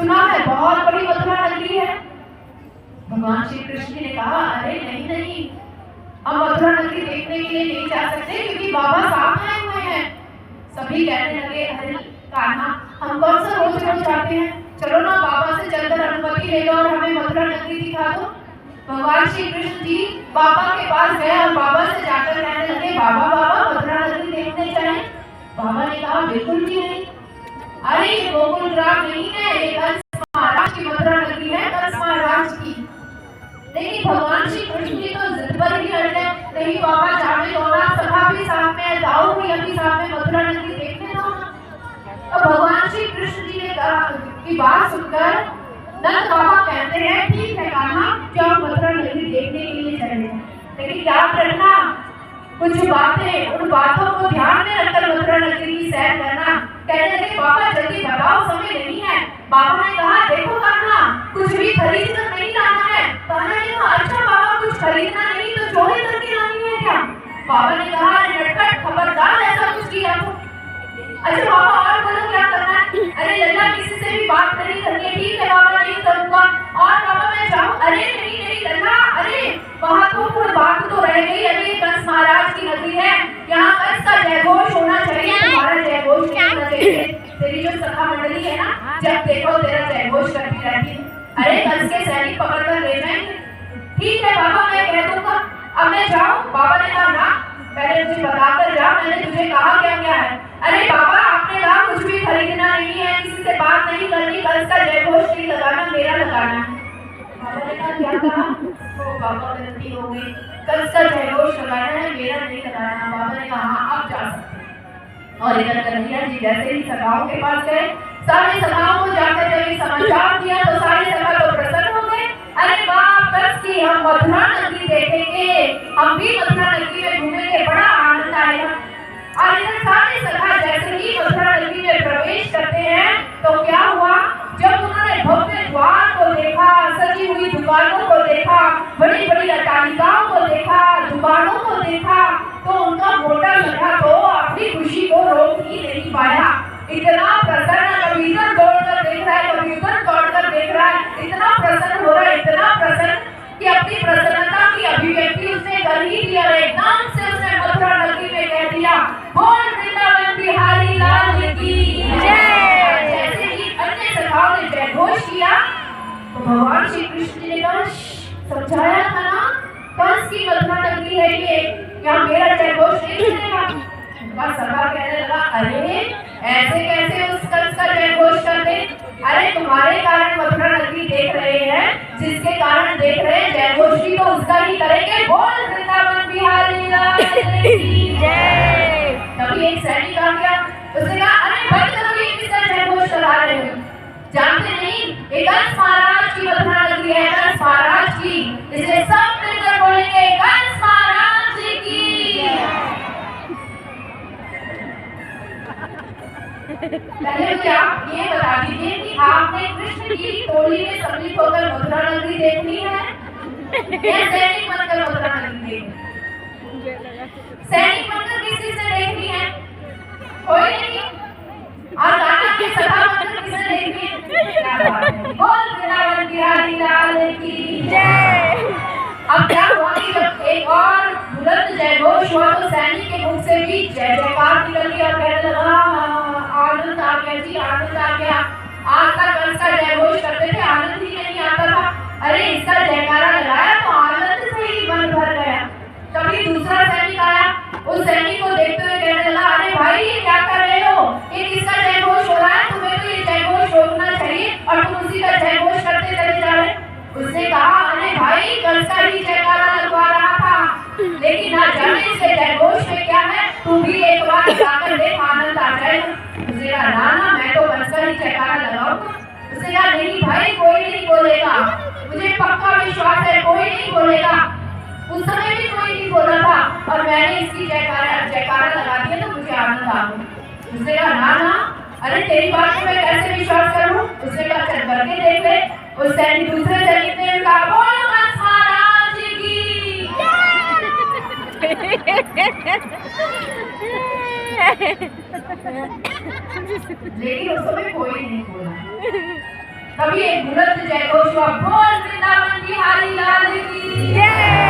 सुना है बहुत बड़ी मथुरा नगरी है। भगवान श्री कृष्ण जी ने कहा अरे नहीं नहीं, हम मथुरा नगरी देखने के लिए नहीं जा सकते क्योंकि बाबा साथ आए हुए हैं। सभी कहने लगे अरे कान्हा, हम कौन सा रोज रोज जाते हैं, चलो ना बाबा से चलकर अनुमति ले लो और हमें मथुरा नगरी दिखा दो। भगवान श्री कृष्ण जी बाबा के पास गए और बाबा से जाकर कहने लगे बाबा बाबा मथुरा नगरी देखने चलें। बाबा ने कहा बिल्कुल भी नहीं, अरे ये गोकुल ग्राम नहीं है, ये कंस महाराज की मथुरा नगरी है, कंस महाराज की। लेकिन भगवान श्री कृष्ण जी तो जिद पर ही अड़े, नहीं बाबा जाने दो ना, सभा भी साथ में, जाओ भी अभी साथ में मथुरा नगरी देखने दो ना। तो भगवान श्री कृष्ण जी ने कहा की बात सुनकर नंद बाबा कहते हैं ठीक है कान्हा, जाओ मथुरा नगरी देखने के लिए चले, लेकिन याद रखना कुछ बातें, उन बातों को ध्यान में रखकर मथुरा नगरी की सैर करना। कहने लगे बाबा जल्दी बताओ, समय नहीं है। बाबा ने कहा देखो कान्हा, कुछ भी खरीद कर नहीं लाना है। कान्हा ने कहा अच्छा बाबा, कुछ खरीदना नहीं तो चोरी करके लानी है क्या? बाबा ने कहा नटखट खबरदार, ऐसा कुछ किया तो। अच्छा बाबा और बोलो क्या करना है? अरे लल्ला किसी से भी बात नहीं करनी है। ठीक है बाबा, नहीं करूंगा। और बाबा मैं जाऊं? अरे नहीं नहीं लल्ला, अरे महत्वपूर्ण बात तो रह गई, अरे कंस महाराज की नगरी है, यहाँ कंस का जयघोष होना चाहिए, तुम्हारा जयघोष नहीं होना चाहिए। तेरी जो सखा मंडली है ना, जब देखो तेरा जयघोष करती रहती है। अरे कंस के सैनिक पकड़ कर ले जाएंगे। ठीक है बाबा मैं कह दूंगा, अब मैं जाऊं? बाबा ने कहा ना, पहले मुझे बताकर जा, मैंने तुझे कहा क्या क्या है। अरे बाबा आपने कहा कुछ भी खरीदना नहीं है, किसी से बात नहीं करनी, कंस का जयघोष नहीं लगाना, मेरा लगाना है। बाबा ने कहा क्या कहा? ओ बाबा गलती हो गई, कंस का जयघोष लगाना है, मेरा नहीं लगाना। बाबा ने कहा हाँ आप जा सकते हैं। और इधर कन्हैया जी जैसे ही सखाओं के पास गए, सारे सखाओं को जाकर जब ये समाचार दिया तो सारे सखा तो प्रसन्न हो गए। अरे बाप कंस की हम मथुरा नगरी देखेंगे, हम भी मथुरा नगरी में घूमेंगे, बड़ा आनंद आएगा। और इधर सारे सखा जैसे ही मथुरा नगरी में प्रवेश करते हैं तो क्या हुआ, जब उन्होंने भव्य द्वार को देखा, सजी हुई दुकानों को देखा, बड़ी बड़ी अट्टालिकाओं को देखा, दुकानों को देखा, तो उनका मोटा लगा तो अपनी खुशी को रोक ही नहीं पाया। इतना प्रसन्न, कभी इधर दौड़कर देख रहा है, कभी उधर दौड़कर देख रहा है, इतना प्रसन्न हो रहा है, इतना प्रसन्न कि अपनी प्रसन्नता की अभिव्यक्ति उसने कर ही दिया। एकदम से उसने मथुरा नगरी में कह दिया बोल वृंदावन बिहारी लाल की जय। जैसे ही अन्य सखाओं ने जयघोष किया तो भगवान श्री कृष्ण ने कहा समझाया था ना, कंस की मथुरा नगरी है ये, यहाँ मेरा जयघोष नहीं चलेगा। उनका सखा कहने लगा अरे ऐसे कैसे उस कंस का जयघोष करते? अरे तुम्हारे कारण मथुरा नगरी देख रहे हैं, जिसके कारण देख रहे हैं जयघोष भी तो उसका ही करेंगे, बोल वृंदावन बिहारी लाल की जय। तभी एक सैनिक आ गया, उसने कहा अरे भाई तुम ये किसका जयघोष करा रहे हो? जानते नहीं ये कंस महाराज की मथुरा नगरी है, कंस महाराज की, इसलिए सब मिलकर बोलेंगे कंस महाराज की। पहले मुझे आप ये बता दीजिए कि आपने कृष्ण की टोली में सम्मिलित होकर मथुरा नगरी देखनी है या सैनिक बनकर मथुरा नगरी देखनी? सैनिक बनकर किसी से देखनी है? कोई नहीं। और कान्हा के सखा बनकर किसे देखनी है? बोल वृंदावन बिहारी लाल की जय। अब क्या हुआ कि जब एक और बुलंद जयघोष हुआ तो सैनिक के मुख से भी जय जयकार निकल गई और कहने लगा आनंद आ गया जी, आनंद आ गया। आज तक कंस का जयघोष करते थे, आनंद ही नहीं आता था, अरे इसका जयकारा लगाया तो आनंद से ही मन भर गया। तभी दूसरा सैनिक आया, उस सैनिक को देखते हुए कहने लगा अरे भाई ये क्या कर रहे हो, ये किसका जयघोष हो रहा है, तुम्हें तो ये जयघोष रोकना चाहिए और तुम उसी का जयघोष करते चले जा रहे। उसने कहा अरे भाई कंस का ही जयकारा लगवा रहा था, लेकिन ना जाने इसके जयघोष में क्या है, तू भी एक बार जाकर देख, आनंद आ जाएगा। उसने कहा ना मैं तो कंस का ही जयकारा लगाऊंगा। उसने कहा नहीं भाई कोई नहीं बोलेगा, मुझे पक्का विश्वास है कोई नहीं बोलेगा। उस समय भी कोई नहीं बोला था और मैंने इसकी जयकारा लगा दिया तो मुझे आनंद आ गया। उसने कहा ना अरे तेरी बात में मैं कैसे विश्वास करूं? उसने कहा चल करके देख ले। उस सैनिक दूसरे सैनिक ने कहा बोलो कंस महाराज की लेकिन उस समय कोई नहीं बोला। सभी एक बुलंद जयघोष हुआ, बोल वृंदावन बिहारी लाल की जय।